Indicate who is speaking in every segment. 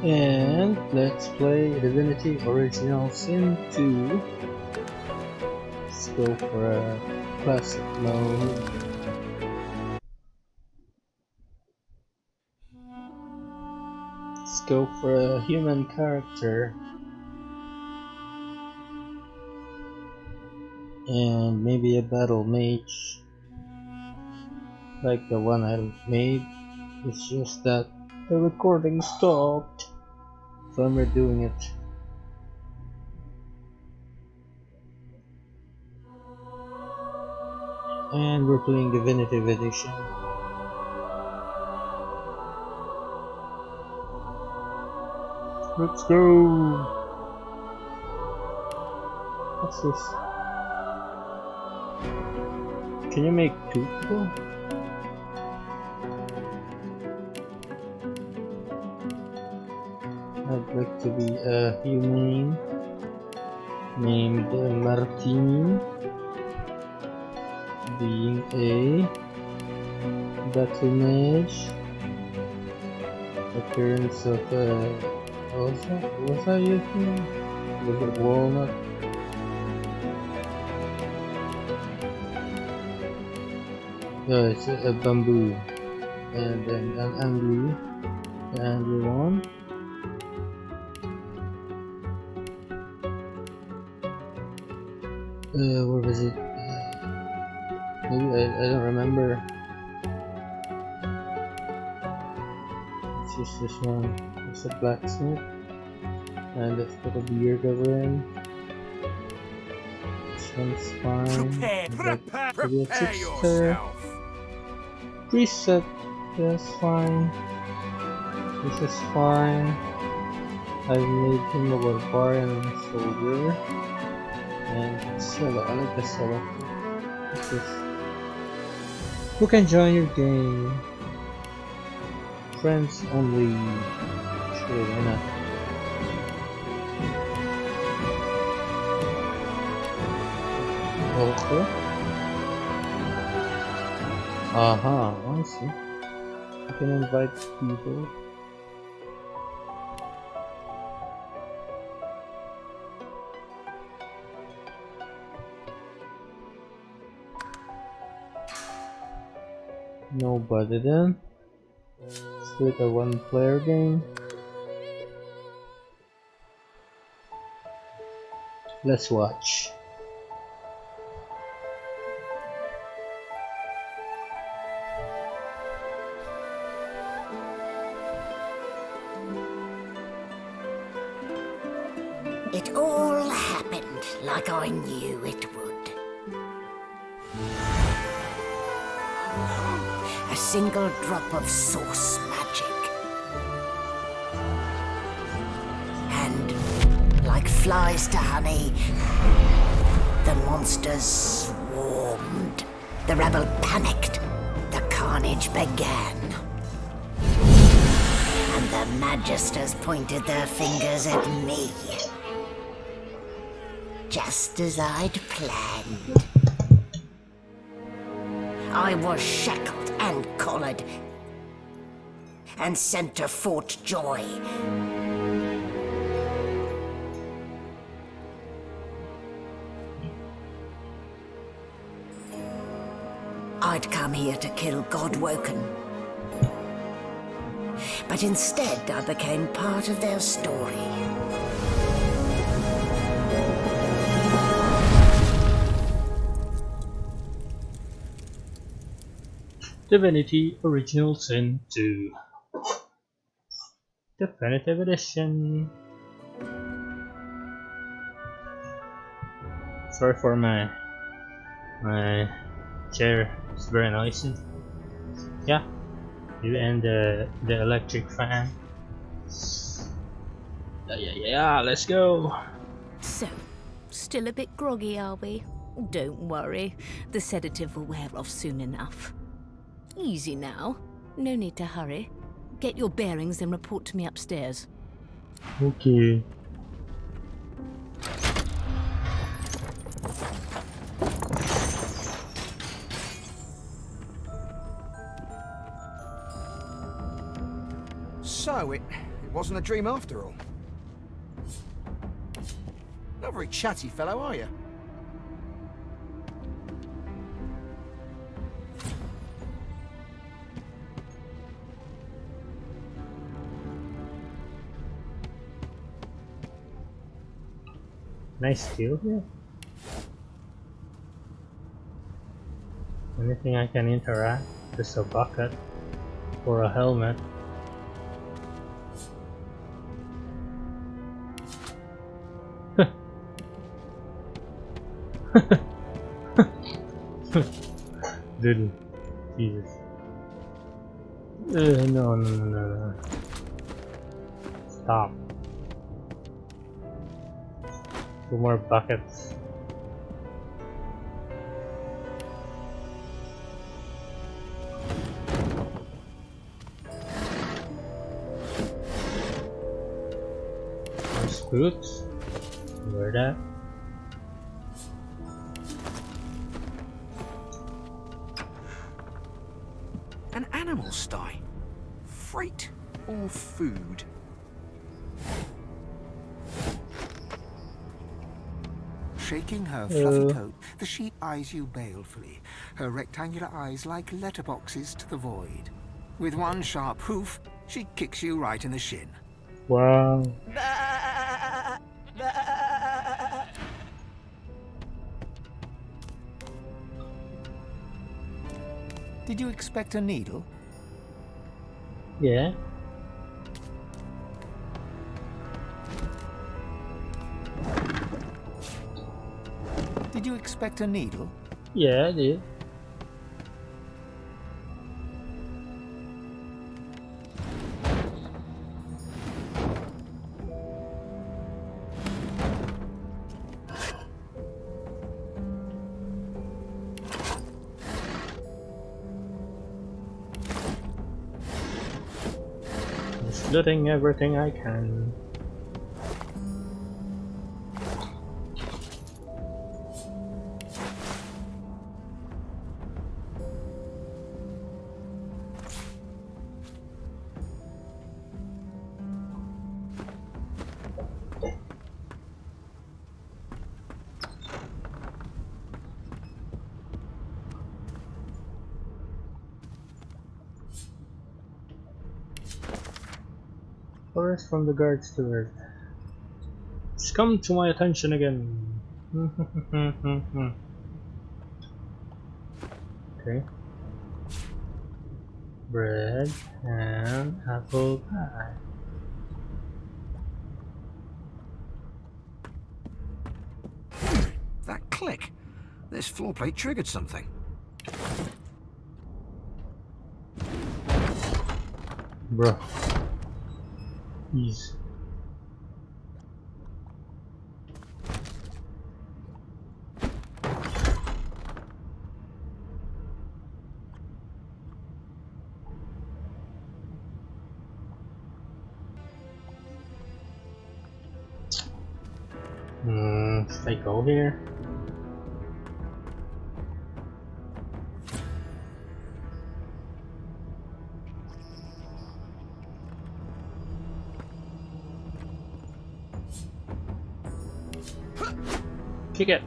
Speaker 1: And let's play Divinity Original Sin 2. Let's go for a classic mode. Let's go for a human character. And maybe a battle mage. Like the one I made. It's just that the recording stopped. So I'm redoing it. And we're playing Divinity Edition. Let's go! What's this? Can you make two people? I'd like to be a humane named Martini, being a battle mage, appearance of what was I using? Was it walnut? No, it's a bamboo, and then an angry one. Where was it? Maybe I don't remember. It's just this one. It's a blacksmith. And let's put a beard over him. This one's fine.
Speaker 2: Prepare
Speaker 1: yourself. Preset. That's fine. This is fine. I've made him a barbarian and a soldier. And solo. I like the solo. What's this? Who can join your game? Friends only. Sure, why not? Okay. I see. You can invite people. Nobody then. Let's do it a one-player game. Let's watch.
Speaker 3: It all happened like I knew it would. A single drop of source magic. And like flies to honey, the monsters swarmed. The rebel panicked. The carnage began. And the magisters pointed their fingers at me. Just as I'd planned. I was shackled and collared and sent to Fort Joy. I'd come here to kill Godwoken. But instead I became part of their story.
Speaker 1: Divinity Original Sin 2 Definitive Edition. Sorry for my chair, it's very noisy. Yeah, and the electric fan. Yeah, let's go.
Speaker 4: So, still a bit groggy, are we? Don't worry, the sedative will wear off soon enough. Easy now. No need to hurry. Get your bearings and report to me upstairs.
Speaker 1: Okay.
Speaker 2: So, it It wasn't a dream after all. Not a very chatty fellow, are you?
Speaker 1: Nice skill here. Anything I can interact? Just a bucket or a helmet. Dude, Jesus. No. Stop. 2 more buckets. Boots? Where that?
Speaker 2: An animal sty. Freight or food?
Speaker 5: Shaking her fluffy coat, the sheep eyes you balefully, her rectangular eyes like letterboxes to the void. With one sharp hoof, she kicks you right in the shin.
Speaker 1: Wow.
Speaker 5: Did you expect a needle?
Speaker 1: Yeah.
Speaker 5: Did you expect a needle?
Speaker 1: Yeah, I did. Just looting everything I can. Forest from the guards to earth. It's come to my attention again. Okay. Bread and apple pie.
Speaker 2: That click. This floor plate triggered something.
Speaker 1: Bruh. Ease. Should I go here? Kick it.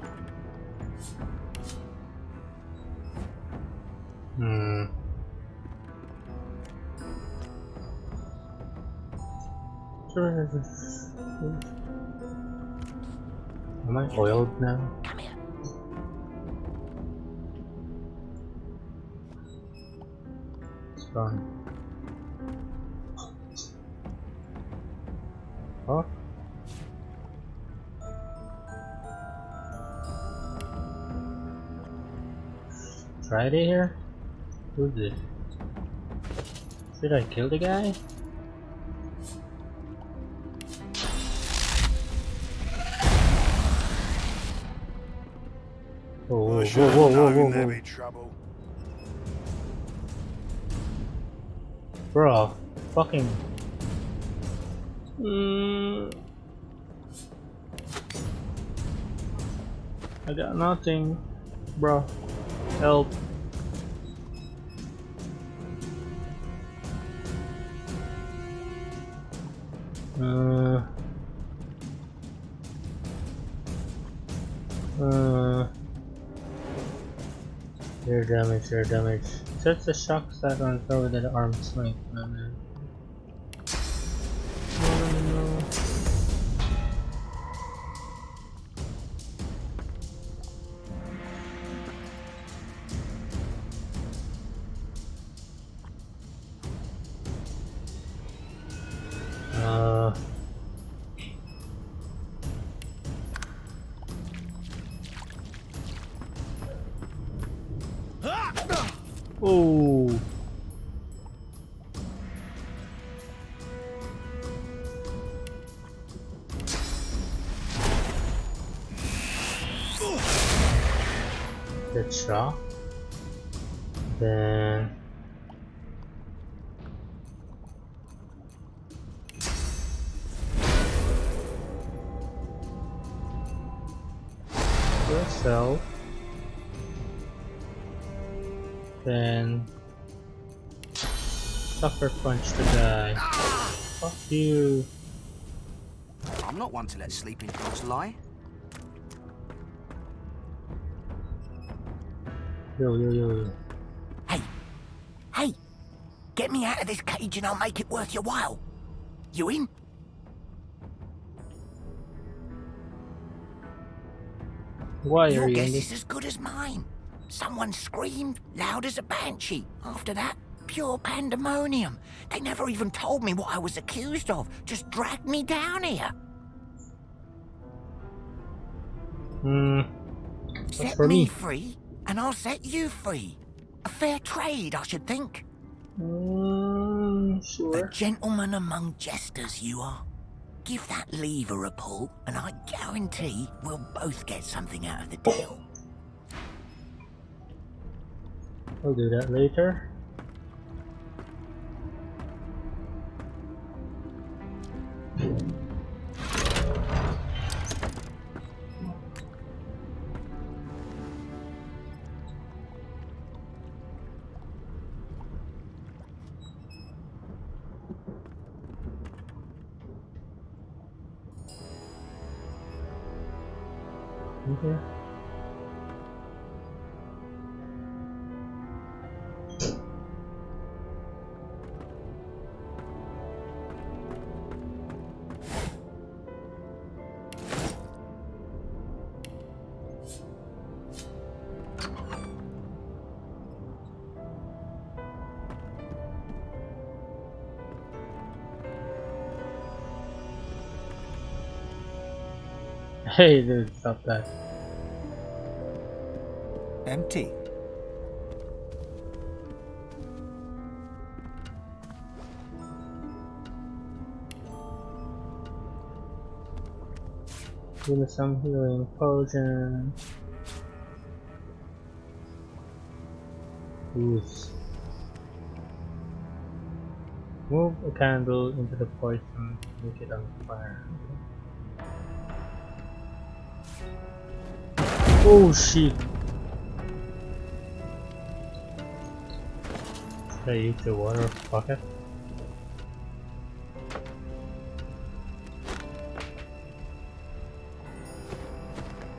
Speaker 1: Am I oiled now?
Speaker 3: Come here.
Speaker 1: It's gone. Oh. Friday here? Who's this? Did I kill the guy? Whoa.
Speaker 6: Trouble.
Speaker 1: Bro, fucking. I got nothing, bro. Help. Uh, Your damage, your damage. Sets a shock stack on throw with an arm smite. No, no. No. Oh. Good shot. Then yourself. Then sucker punch the guy. Fuck you.
Speaker 2: I'm not one to let sleeping dogs lie.
Speaker 1: Yo.
Speaker 3: Hey! Get me out of this cage and I'll make it worth your while. You in?
Speaker 1: Why
Speaker 3: Your
Speaker 1: are you in
Speaker 3: guess
Speaker 1: this?
Speaker 3: is as good as mine. Someone screamed loud as a banshee. After that, pure pandemonium. They never even told me what I was accused of. Just dragged me down here. Set
Speaker 1: for
Speaker 3: me
Speaker 1: me.
Speaker 3: free, and I'll set you free. A fair trade, I should think. A
Speaker 1: Sure.
Speaker 3: gentleman among jesters, you are. Give that lever a pull, and I guarantee we'll both get something out of the deal.
Speaker 1: I'll do that later. Okay. Hey dude, stop that.
Speaker 5: Empty.
Speaker 1: Give me some healing potion. Ooze. Move a candle into the poison, make it on fire. Oh shit! Should I use the water bucket?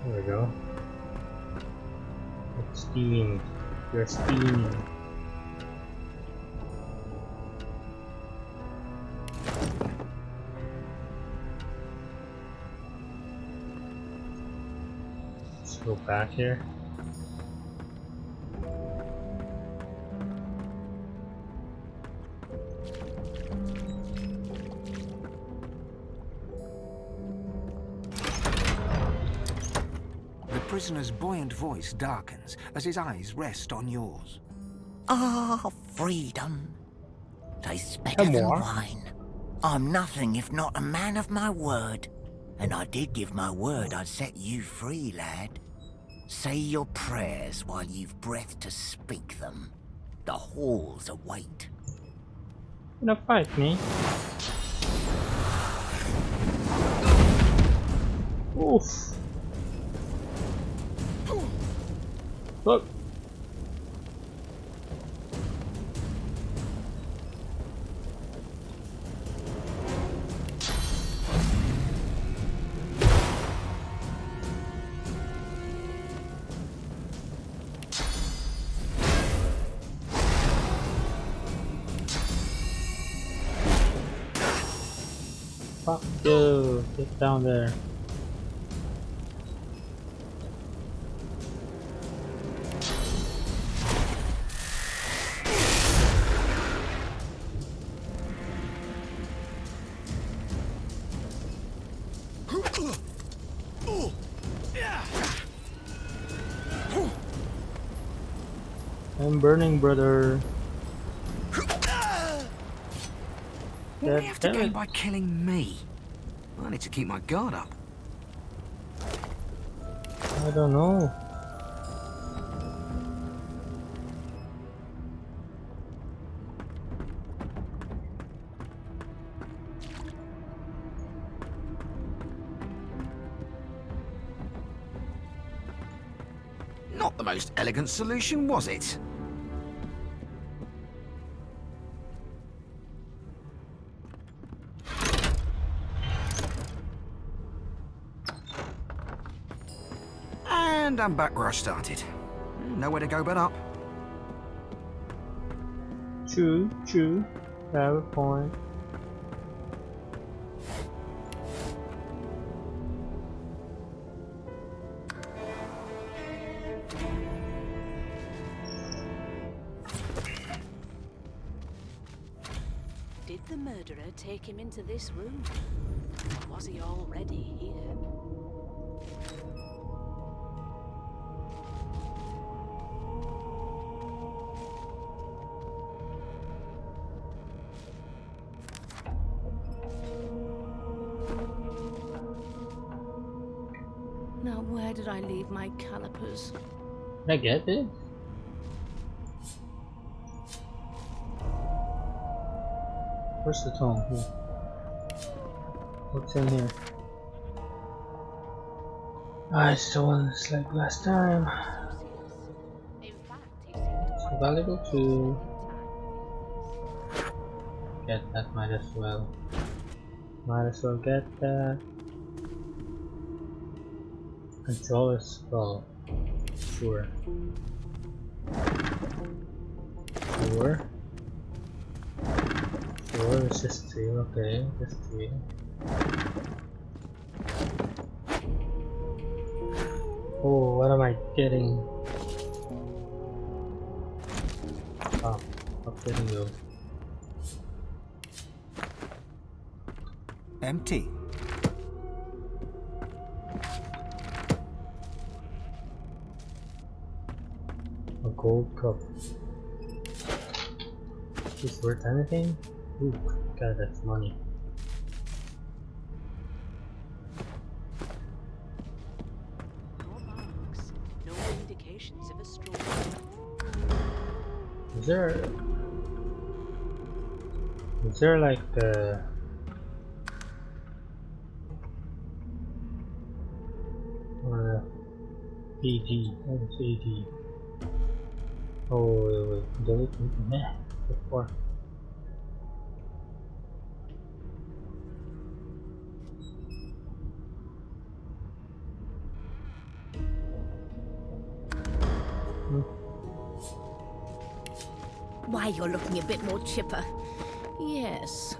Speaker 1: There we go. It's steamed. You're steaming. Let's go back here.
Speaker 5: The prisoner's buoyant voice darkens as his eyes rest on yours.
Speaker 3: Ah, freedom. Tastes better
Speaker 1: Come
Speaker 3: than
Speaker 1: on.
Speaker 3: wine. I'm nothing if not a man of my word. And I did give my word I'd set you free, lad. Say your prayers while you've breath to speak them. The halls await.
Speaker 1: Gonna fight me? Oof. Look. Fuck you! Get down there. I'm burning, brother.
Speaker 2: Why do you have to
Speaker 1: Damn
Speaker 2: gain
Speaker 1: it.
Speaker 2: by killing me? I need to keep my guard up.
Speaker 1: I don't know.
Speaker 2: Not the most elegant solution, was it? And I'm back where I started. Nowhere to go but up.
Speaker 1: True, true. Have a point.
Speaker 6: Did the murderer take him into this room? Or was he already here?
Speaker 4: Now, where did I leave my calipers?
Speaker 1: I get it. Where's the tome? Here. What's in here? Ah, it's the one that's like last time.
Speaker 6: In fact, he seemed
Speaker 1: It's
Speaker 6: quite
Speaker 1: valuable too.
Speaker 6: in time with the others.
Speaker 1: Get that, might as well. Might as well get that. Control is skull. Sure. Sure. Sure, it's just 3, okay, just 3. Oh, what am I getting? Oh, up there you go.
Speaker 5: Empty.
Speaker 1: A gold cup. Is this worth anything? Ooh, god, that's money.
Speaker 6: No marks, no indications of a struggle.
Speaker 1: Is there like AD? What is AD? Oh, wait, delete it. Meh, before.
Speaker 4: Why, you're looking a bit more chipper. Yes.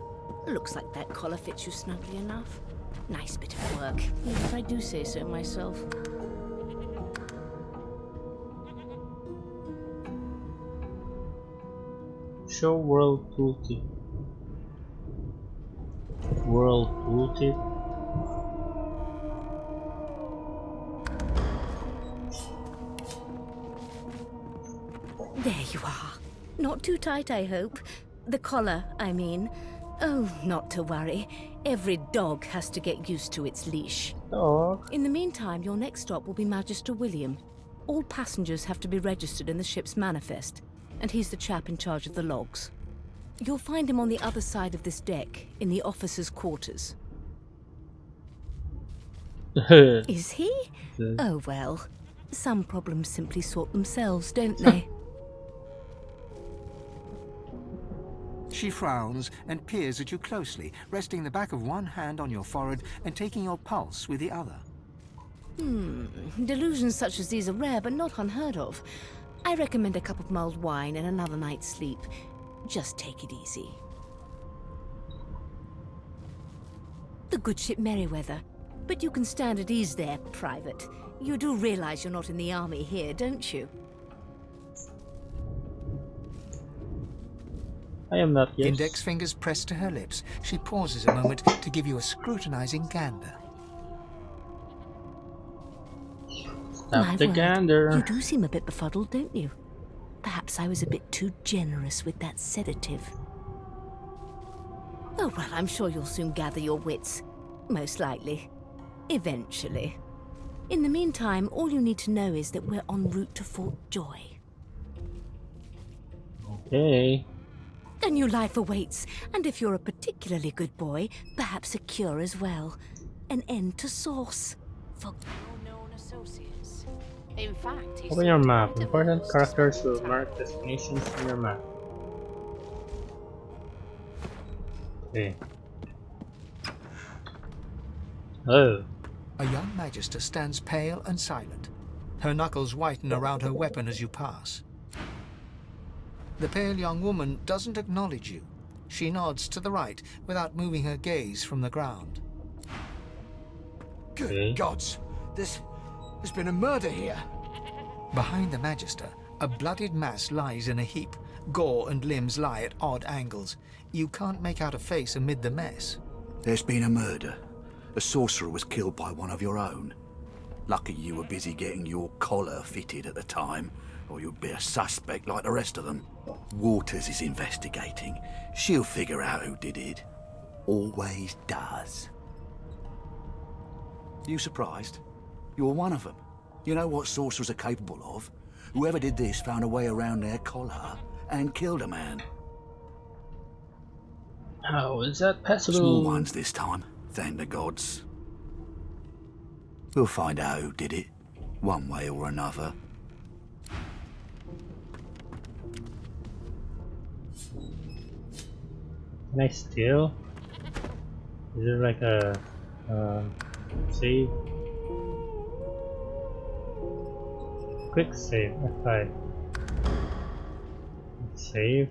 Speaker 4: Looks like that collar fits you snugly enough. Nice bit of work, even if I do say so myself.
Speaker 1: Show world tooltip. World tooltip.
Speaker 4: There you are. Not too tight, I hope. The collar, I mean. Oh, not to worry. Every dog has to get used to its leash.
Speaker 1: Dog.
Speaker 4: In the meantime, your next stop will be Magister William. All passengers have to be registered in the ship's manifest, and he's the chap in charge of the logs. You'll find him on the other side of this deck, in the officers' quarters. Is he? Oh well. Some problems simply sort themselves, don't they?
Speaker 5: She frowns and peers at you closely, resting the back of one hand on your forehead and taking your pulse with the other.
Speaker 4: Delusions such as these are rare, but not unheard of. I recommend a cup of mulled wine and another night's sleep. Just take it easy. The good ship Merryweather. But you can stand at ease there, Private. You do realize you're not in the army here, don't you?
Speaker 1: I am not, yes.
Speaker 5: Index fingers pressed to her lips, she pauses a moment to give you a scrutinizing gander.
Speaker 1: Stop the gander.
Speaker 4: You do seem a bit befuddled, don't you? Perhaps I was a bit too generous with that sedative. Oh, well, I'm sure you'll soon gather your wits. Most likely. Eventually. In the meantime, all you need to know is that we're en route to Fort Joy.
Speaker 1: Okay.
Speaker 4: A new life awaits, and if you're a particularly good boy, perhaps a cure as well. An end to Sauce. For
Speaker 6: known associates. In fact, he
Speaker 1: Open your
Speaker 6: seemed
Speaker 1: map.
Speaker 6: quite
Speaker 1: Important
Speaker 6: averse to
Speaker 1: characters
Speaker 6: small
Speaker 1: will mark
Speaker 6: towns.
Speaker 1: destinations on your map. Okay. Oh.
Speaker 5: A young magister stands pale and silent. Her knuckles whiten around her weapon as you pass. The pale young woman doesn't acknowledge you. She nods to the right without moving her gaze from the ground.
Speaker 7: Good
Speaker 1: Okay.
Speaker 7: gods! There's been a murder here.
Speaker 5: Behind the magister, a bloodied mass lies in a heap. Gore and limbs lie at odd angles. You can't make out a face amid the mess.
Speaker 7: There's been a murder. A sorcerer was killed by one of your own. Lucky you were busy getting your collar fitted at the time, or you'd be a suspect like the rest of them. Waters is investigating. She'll figure out who did it. Always does. You surprised? You're one of them. You know what sorcerers are capable of. Whoever did this found a way around their collar and killed a man.
Speaker 1: How is that possible?
Speaker 7: Small ones this time, thank the gods. We'll find out who did it, one way or another.
Speaker 1: Can I steal? Is there like a save? Quick save, F5. Save.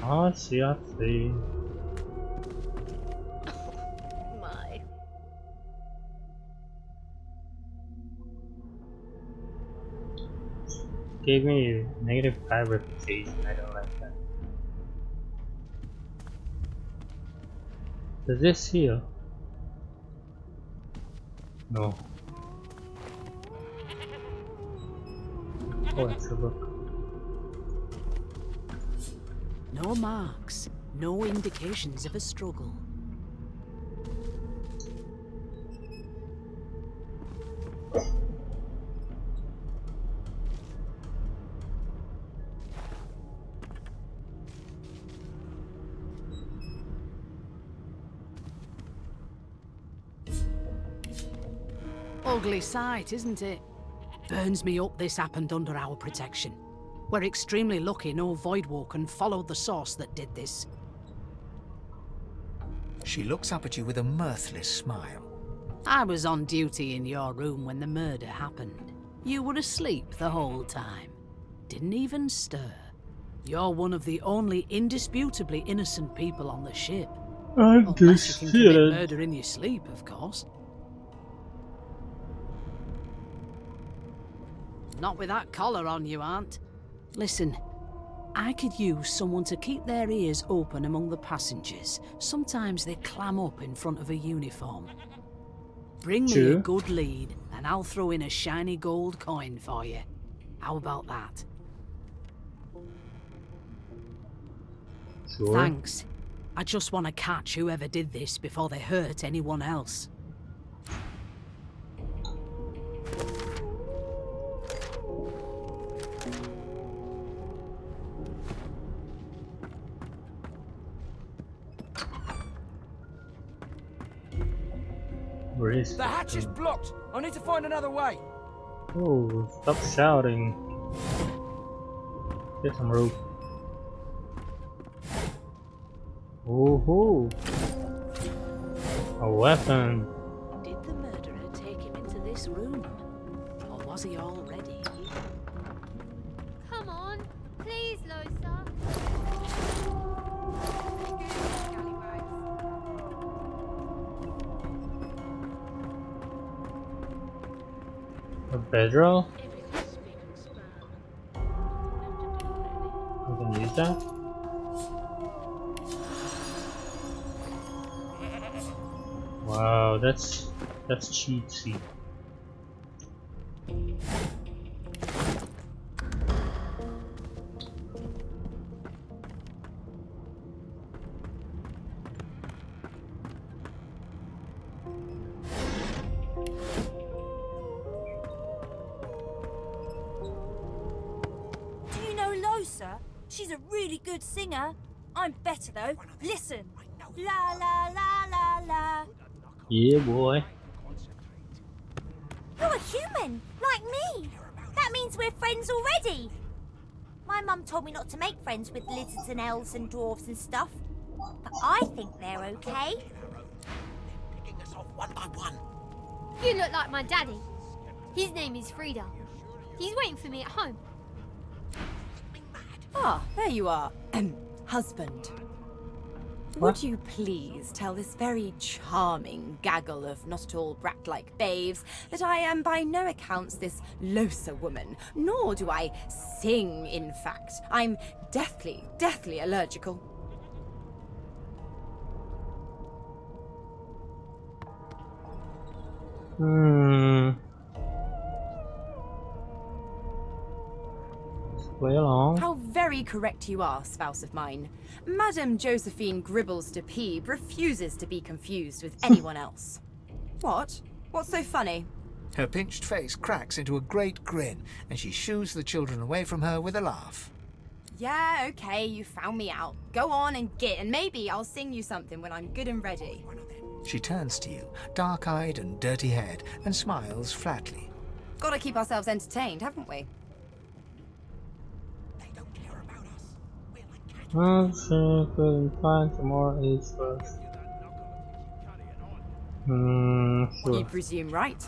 Speaker 1: I see, I see.
Speaker 4: my.
Speaker 1: Gave me -5 reputation, I don't like that. Does this heal? No. Oh, it's a book.
Speaker 6: No marks, no indications of a struggle. Ugly sight, isn't it? Burns me up this happened under our protection. We're extremely lucky no Voidwalker followed the source that did this.
Speaker 5: She looks up at you with a mirthless smile.
Speaker 6: I was on duty in your room when the murder happened. You were asleep the whole time. Didn't even stir. You're one of the only indisputably innocent people on the ship. Unless you can commit murder in your sleep, of course. Not with that collar on, you aren't. Listen, I could use someone to keep their ears open among the passengers. Sometimes they clam up in front of a uniform. Bring me a good lead, and I'll throw in a shiny gold coin for you. How about that?
Speaker 1: Sure.
Speaker 6: Thanks. I just want to catch whoever did this before they hurt anyone else.
Speaker 1: Where is
Speaker 8: The hatch is blocked. I need to find another way.
Speaker 1: Oh, stop shouting. Get some rope. Woohoo! A weapon.
Speaker 6: Did the murderer take him into this room? Or was he already here?
Speaker 9: Come on, please, Losa.
Speaker 1: A bedroll? I can use that? Wow, that's cheatsy.
Speaker 10: Do you know Losa? She's a really good singer. I'm better though. Listen. La la la la la.
Speaker 1: Yeah, boy.
Speaker 10: You're a human, like me. That means we're friends already. My mum told me not to make friends with lizards and elves and dwarves and stuff. But I think they're okay.
Speaker 3: Picking us off one by one.
Speaker 9: You look like my daddy. His name is Frida. He's waiting for me at home.
Speaker 11: Ah, there you are. Husband. Would you please tell this very charming gaggle of not-at-all brat-like babes that I am by no accounts this Losa woman, nor do I sing, in fact. I'm deathly allergical.
Speaker 1: Play along.
Speaker 11: How very correct you are, spouse of mine. Madame Josephine Gribbles de Peeb refuses to be confused with anyone else. What? What's so funny?
Speaker 5: Her pinched face cracks into a great grin, and she shoos the children away from her with a laugh.
Speaker 11: Yeah, okay, you found me out. Go on and git, and maybe I'll sing you something when I'm good and ready.
Speaker 5: She turns to you, dark-eyed and dirty-haired, and smiles flatly.
Speaker 11: Gotta keep ourselves entertained, haven't we?
Speaker 1: Oh, she couldn't find some more age for us. Sure.
Speaker 11: You presume right.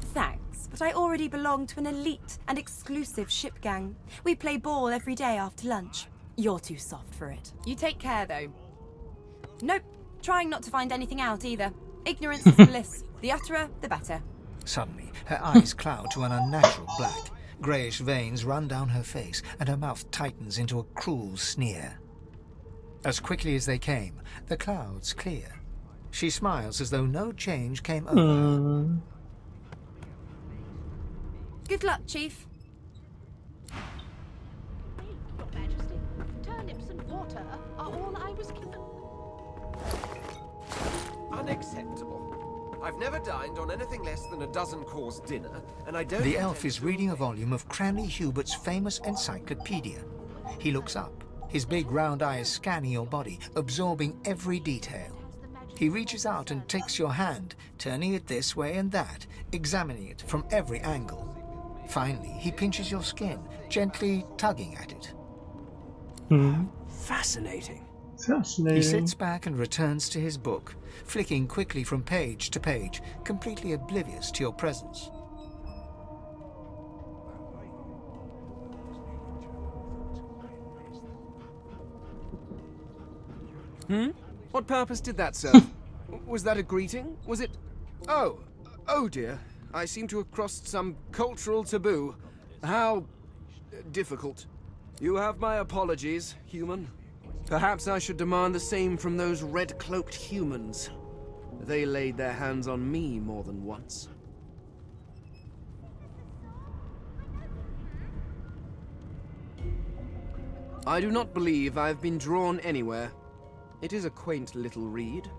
Speaker 11: Thanks, but I already belong to an elite and exclusive ship gang. We play ball every day after lunch. You're too soft for it. You take care, though. Nope, trying not to find anything out either. Ignorance is bliss. The utterer, the better.
Speaker 5: Suddenly, her eyes cloud to an unnatural black. Greyish veins run down her face, and her mouth tightens into a cruel sneer. As quickly as they came, the clouds clear. She smiles as though no change came over her.
Speaker 11: Good luck, Chief.
Speaker 12: Your Majesty, turnips and water are all I was given.
Speaker 13: Unacceptable. I've never dined on anything less than a dozen-course dinner, and I don't...
Speaker 5: The elf is reading a volume of Cranley Hubert's famous encyclopedia. He looks up, his big round eyes scanning your body, absorbing every detail. He reaches out and takes your hand, turning it this way and that, examining it from every angle. Finally, he pinches your skin, gently tugging at it.
Speaker 13: Fascinating.
Speaker 5: He sits back and returns to his book, flicking quickly from page to page, completely oblivious to your presence.
Speaker 13: What purpose did that serve? Was that a greeting? Was it... Oh dear. I seem to have crossed some cultural taboo. How... difficult. You have my apologies, human. Perhaps I should demand the same from those red-cloaked humans. They laid their hands on me more than once. I do not believe I have been drawn anywhere. It is a quaint little read,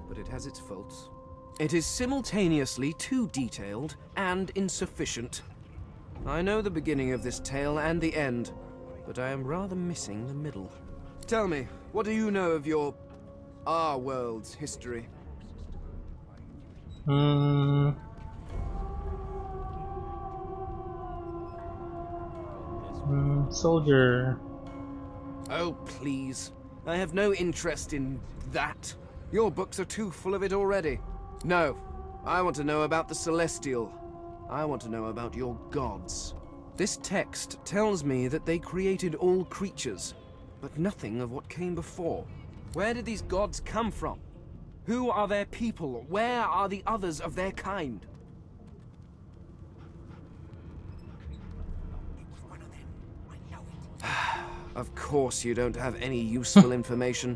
Speaker 13: but it has its faults. It is simultaneously too detailed and insufficient. I know the beginning of this tale and the end, but I am rather missing the middle. Tell me, what do you know of our world's history?
Speaker 1: Soldier.
Speaker 13: Oh, please. I have no interest in that. Your books are too full of it already. No, I want to know about the Celestial. I want to know about your gods. This text tells me that they created all creatures, but nothing of what came before. Where did these gods come from? Who are their people? Where are the others of their kind? Of course you don't have any useful information.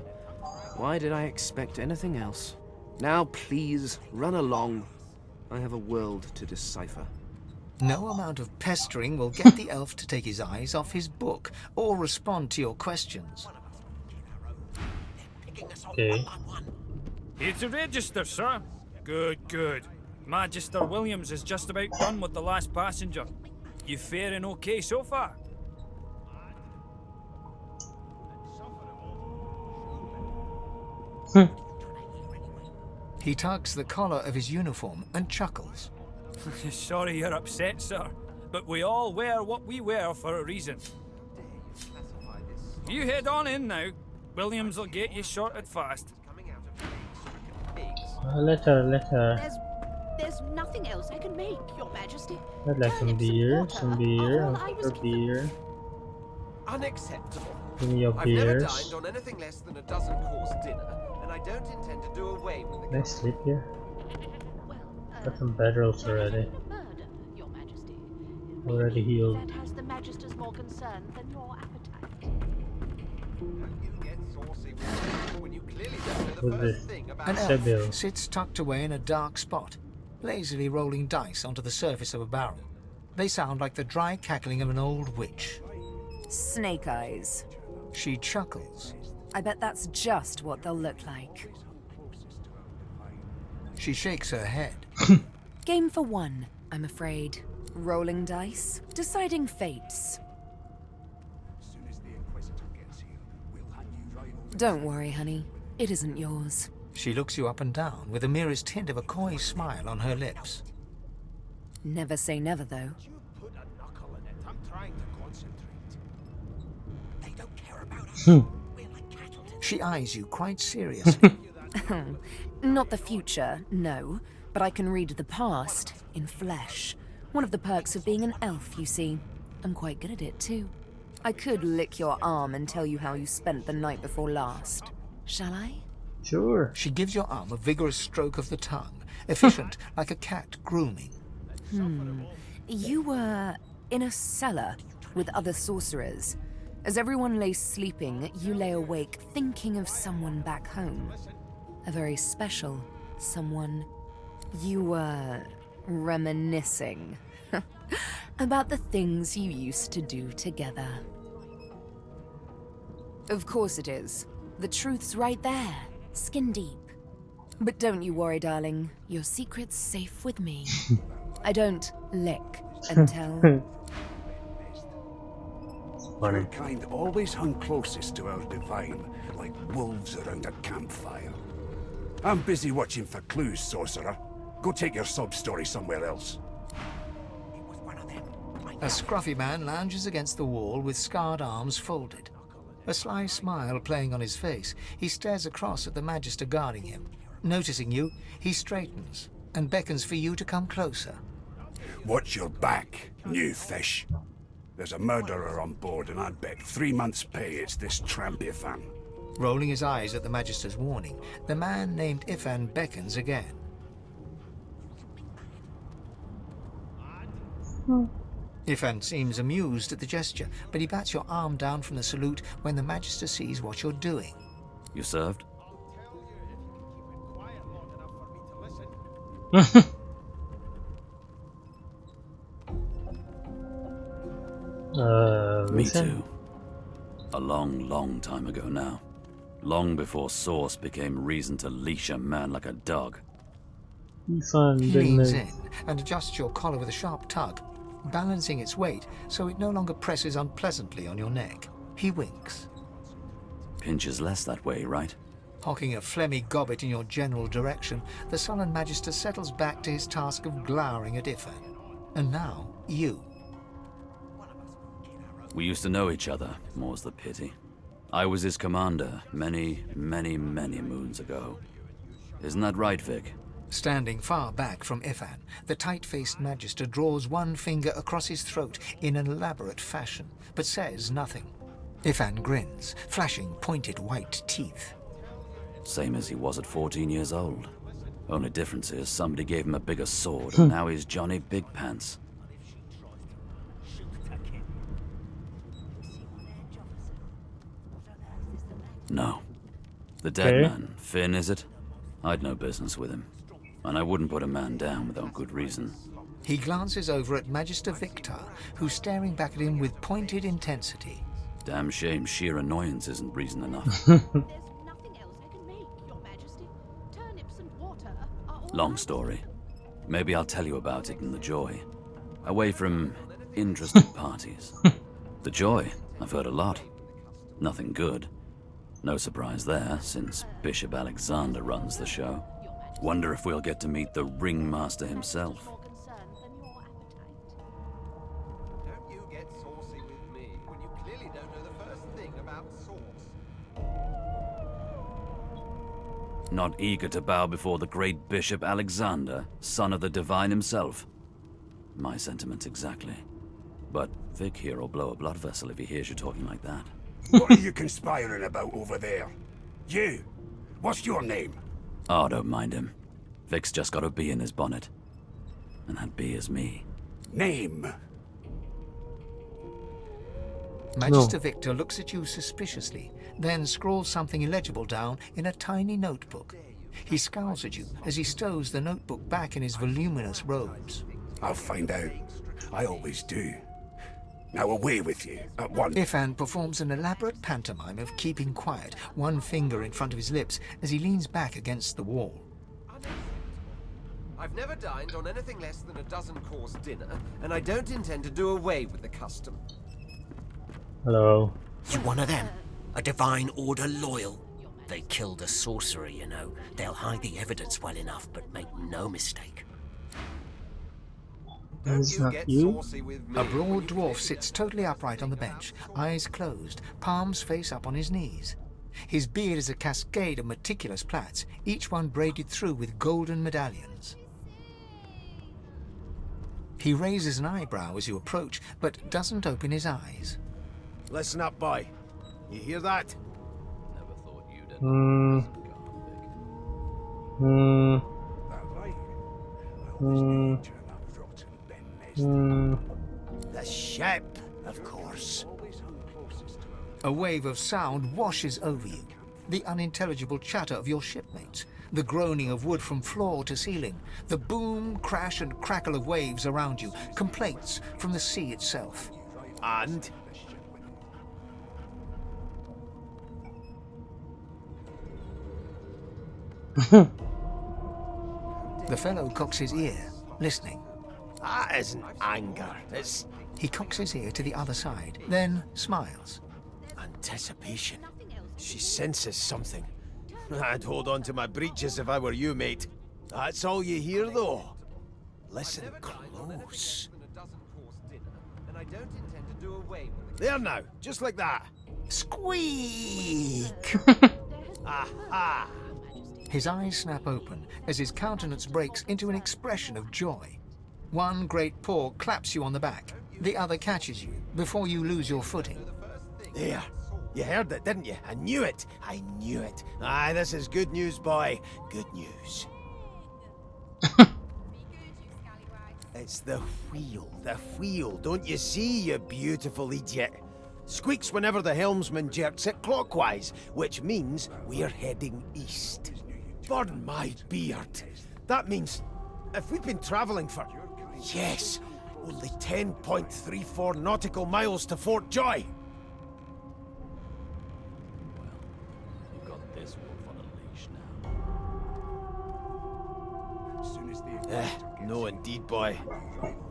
Speaker 13: Why did I expect anything else? Now please, run along. I have a world to decipher.
Speaker 5: No amount of pestering will get the elf to take his eyes off his book or respond to your questions.
Speaker 1: Okay.
Speaker 8: Here to register, sir. Good, good. Magister Williams is just about done with the last passenger. You faring okay so far?
Speaker 5: He tugs the collar of his uniform and chuckles.
Speaker 8: Sorry you're upset, sir, but we all wear what we wear for a reason. You head on in now. Williams will get you sorted fast.
Speaker 1: Letter.
Speaker 12: There's nothing else I can make, Your Majesty.
Speaker 1: I'd like some beer, beer.
Speaker 14: Unacceptable.
Speaker 1: Give me your
Speaker 14: I've never
Speaker 1: beers.
Speaker 14: dined on anything less than a dozen-course dinner, and I don't intend to do away with the...
Speaker 1: Can I sleep here? Got some bedrolls already.
Speaker 12: Murder, Your Majesty.
Speaker 1: Already healed.
Speaker 12: That has the Magister's more concern than your appetite.
Speaker 14: When you clearly don't know the
Speaker 1: With
Speaker 14: first
Speaker 1: this
Speaker 14: thing about...
Speaker 5: An
Speaker 1: Seville.
Speaker 5: elf sits tucked away in a dark spot, lazily rolling dice onto the surface of a barrel. They sound like the dry cackling of an old witch.
Speaker 11: Snake eyes.
Speaker 5: She chuckles.
Speaker 11: I bet that's just what they'll look like.
Speaker 5: She shakes her head.
Speaker 11: Game for one, I'm afraid. Rolling dice, deciding fates. Don't worry, honey. It isn't yours.
Speaker 5: She looks you up and down with the merest hint of a coy smile on her lips.
Speaker 11: Never say never, though.
Speaker 5: She eyes you quite seriously.
Speaker 11: Not the future, no. But I can read the past in flesh. One of the perks of being an elf, you see. I'm quite good at it, too. I could lick your arm and tell you how you spent the night before last. Shall I?
Speaker 1: Sure.
Speaker 5: She gives your arm a vigorous stroke of the tongue, efficient like a cat grooming.
Speaker 11: You were in a cellar with other sorcerers. As everyone lay sleeping, you lay awake thinking of someone back home. A very special someone. You were reminiscing about the things you used to do together. Of course it is. The truth's right there, skin deep. But don't you worry, darling. Your secret's safe with me. I don't lick and tell.
Speaker 7: Your kind always hung closest to our divine, like wolves around a campfire. I'm busy watching for clues, sorcerer. Go take your sob story somewhere else.
Speaker 5: A scruffy man lounges against the wall with scarred arms folded. A sly smile playing on his face, he stares across at the Magister guarding him. Noticing you, he straightens and beckons for you to come closer.
Speaker 7: Watch your back, new fish. There's a murderer on board, and I'd bet 3 months' pay it's this tramp Ifan.
Speaker 5: Rolling his eyes at the Magister's warning, the man named Ifan beckons again. Ifan seems amused at the gesture, but he bats your arm down from the salute when the Magister sees what you're doing.
Speaker 15: You served? Me too. A long, long time ago now. Long before Source became reason to leash a man like a dog.
Speaker 5: He leans in and adjusts your collar with a sharp tug, balancing its weight so it no longer presses unpleasantly on your neck. He winks.
Speaker 15: Pinches less that way, right?
Speaker 5: Hocking a phlegmy gobbet in your general direction, the sullen Magister settles back to his task of glowering at Ifan. And now, you.
Speaker 15: We used to know each other, more's the pity. I was his commander many, many, many moons ago. Isn't that right, Vic?
Speaker 5: Standing far back from Ifan, the tight-faced Magister draws one finger across his throat in an elaborate fashion, but says nothing. Ifan grins, flashing pointed white teeth.
Speaker 15: Same as he was at 14 years old. Only difference is somebody gave him a bigger sword, and now he's Johnny Big Pants. No. The dead man, Finn, is it? I'd no business with him. And I wouldn't put a man down without good reason.
Speaker 5: He glances over at Magister Victor, who's staring back at him with pointed intensity.
Speaker 15: Damn shame sheer annoyance isn't reason enough. Long story. Maybe I'll tell you about it in the Joy. Away from interested parties. The Joy, I've heard a lot. Nothing good. No surprise there, since Bishop Alexander runs the show. Wonder if we'll get to meet the ringmaster himself.
Speaker 14: Don't you get saucy with me when you clearly don't know the first thing about sauce.
Speaker 15: Not eager to bow before the great Bishop Alexander, son of the Divine himself. My sentiments exactly. But Vic here will blow a blood vessel if he hears you talking like that.
Speaker 16: What are you conspiring about over there? You! What's your name?
Speaker 15: Oh, don't mind him. Vic's just got a bee in his bonnet. And that bee is me.
Speaker 16: Name?
Speaker 5: Magister Victor looks at you suspiciously, then scrawls something illegible down in a tiny notebook. He scowls at you as he stows the notebook back in his voluminous robes.
Speaker 16: I'll find out. I always do. Now away with you, at once.
Speaker 5: Ifan performs an elaborate pantomime of keeping quiet, one finger in front of his lips as he leans back against the wall.
Speaker 14: I've never dined on anything less than a dozen-course dinner, and I don't intend to do away with the custom.
Speaker 1: Hello.
Speaker 3: You one of them? A Divine Order loyal? They killed a sorcerer, you know. They'll hide the evidence well enough, but make no mistake.
Speaker 1: Is that you?
Speaker 5: A broad dwarf sits totally upright on the bench, eyes closed, palms face up on his knees. His beard is a cascade of meticulous plaits, each one braided through with golden medallions. He raises an eyebrow as you approach, but doesn't open his eyes.
Speaker 13: Listen up, boy. You hear that? The ship, of course.
Speaker 5: A wave of sound washes over you. The unintelligible chatter of your shipmates, the groaning of wood from floor to ceiling, the boom, crash and crackle of waves around you, complaints from the sea itself.
Speaker 13: And?
Speaker 5: The fellow cocks his ear, listening.
Speaker 13: That isn't anger, it's...
Speaker 5: He cocks his ear to the other side, then smiles.
Speaker 13: Anticipation. She senses something. I'd hold on to my breeches if I were you, mate. That's all you hear, though. Listen close. There now, just like that.
Speaker 5: Squeak!
Speaker 13: Aha!
Speaker 5: His eyes snap open as his countenance breaks into an expression of joy. One great paw claps you on the back. The other catches you before you lose your footing.
Speaker 13: There. You heard it, didn't you? I knew it. I knew it. Aye, this is good news, boy. Good news. It's the wheel. The wheel. Don't you see, you beautiful idiot? Squeaks whenever the helmsman jerks it clockwise, which means we're heading east. Burn my beard. That means if we've been traveling for... Yes, only 10.34 nautical miles to Fort Joy.
Speaker 15: You've got this wolf on a leash now.
Speaker 13: No indeed, boy.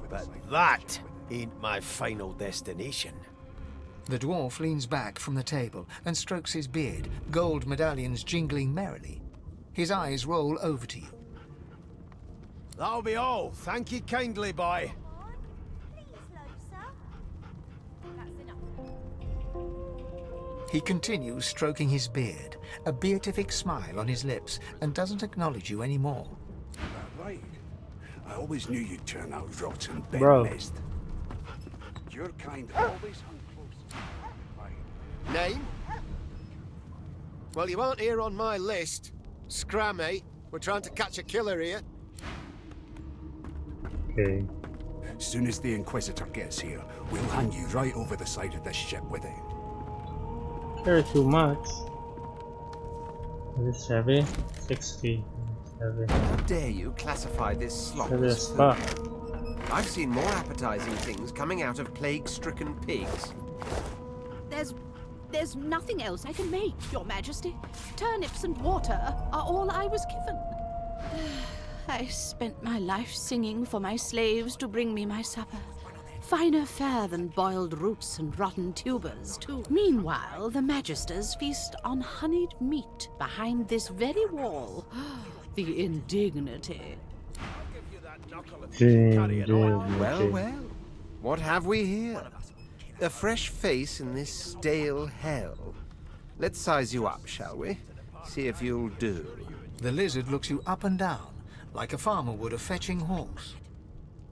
Speaker 13: But that ain't my final destination.
Speaker 5: The dwarf leans back from the table and strokes his beard, gold medallions jingling merrily. His eyes roll over to you.
Speaker 13: That'll be all. Thank you kindly, boy.
Speaker 5: He continues stroking his beard, a beatific smile on his lips, and doesn't acknowledge you anymore.
Speaker 16: Right. I always knew you'd turn out rotten,
Speaker 1: Bro.
Speaker 16: Ben-Nest. Your kind always hung close.
Speaker 13: Name?
Speaker 5: Well, you aren't here on my list. Scram, eh? We're trying to catch a killer here.
Speaker 1: Okay.
Speaker 16: As soon as the Inquisitor gets here, we'll hand you right over the side of this ship with it.
Speaker 1: Carry too much. Is this heavy? 60. Heavy.
Speaker 14: How dare you classify this slop
Speaker 1: Heavy
Speaker 14: as
Speaker 1: as
Speaker 14: food?
Speaker 1: fuck.
Speaker 14: I've seen more appetizing things coming out of plague-stricken pigs.
Speaker 12: There's nothing else I can make, Your Majesty. Turnips and water are all I was given. I spent my life singing for my slaves to bring me my supper. Finer fare than boiled roots and rotten tubers, too. Meanwhile, the Magisters feast on honeyed meat behind this very wall. The indignity.
Speaker 14: Well, well. What have we here? A fresh face in this stale hell. Let's size you up, shall we? See if you'll do.
Speaker 5: The lizard looks you up and down, like a farmer would a fetching horse.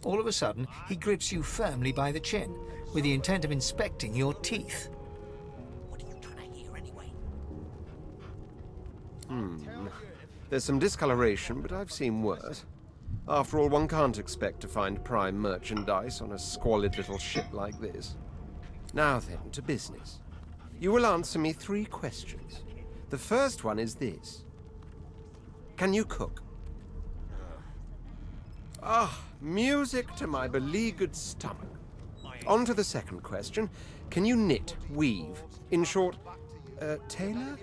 Speaker 5: All of a sudden, he grips you firmly by the chin, with the intent of inspecting your teeth.
Speaker 14: There's some discoloration, but I've seen worse. After all, one can't expect to find prime merchandise on a squalid little ship like this. Now then, to business. You will answer me 3 questions. The first one is this. Can you cook? Ah, music to my beleaguered stomach. On to the second question. Can you knit, weave? In short, tailor?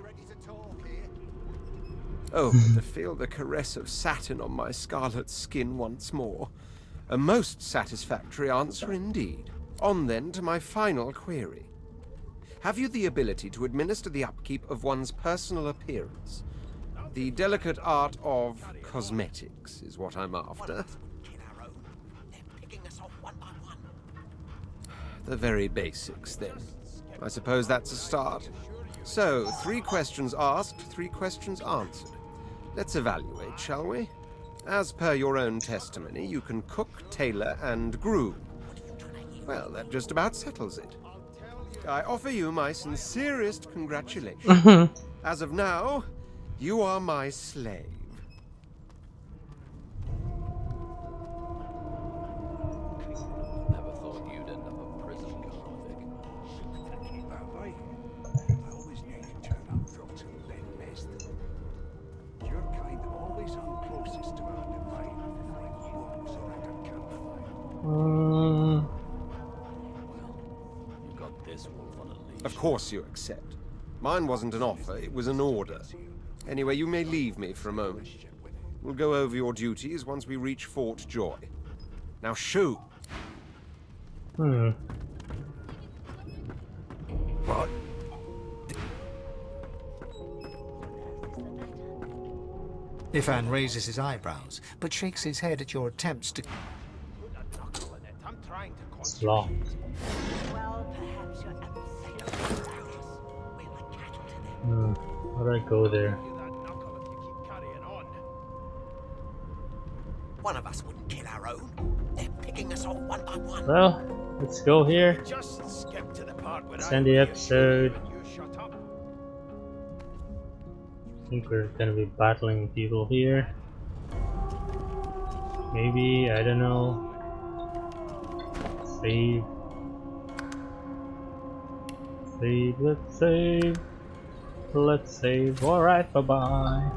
Speaker 14: Oh, but to feel the caress of satin on my scarlet skin once more. A most satisfactory answer indeed. On then to my final query. Have you the ability to administer the upkeep of one's personal appearance? The delicate art of cosmetics is what I'm after. The very basics, then. I suppose that's a start. So, 3 questions asked, 3 questions answered. Let's evaluate, shall we? As per your own testimony, you can cook, tailor, and groom. Well, that just about settles it. I offer you my sincerest congratulations. As of now, you are my slave.
Speaker 15: Never thought you'd end up a prison convict.
Speaker 16: I always knew you'd turn up folks who been missed. Your kind always hung closest to our divine, like wolves around a campfire.
Speaker 15: You got this wolf on a leash.
Speaker 14: Of course you accept. Mine wasn't an offer, it was an order. Anyway, you may leave me for a moment. We'll go over your duties once we reach Fort Joy. Now shoo!
Speaker 16: What?
Speaker 5: Ifan raises his eyebrows, but shakes his head at your attempts to...
Speaker 1: It's locked. How do I go there?
Speaker 3: One of us wouldn't kill our own. They're picking us off one by one.
Speaker 1: Well, let's go here.
Speaker 14: Just skip to the part where
Speaker 1: Let's end the episode. I think we're gonna be battling people here. Maybe, I don't know. Save. Save, let's save. Let's save. Alright, bye bye.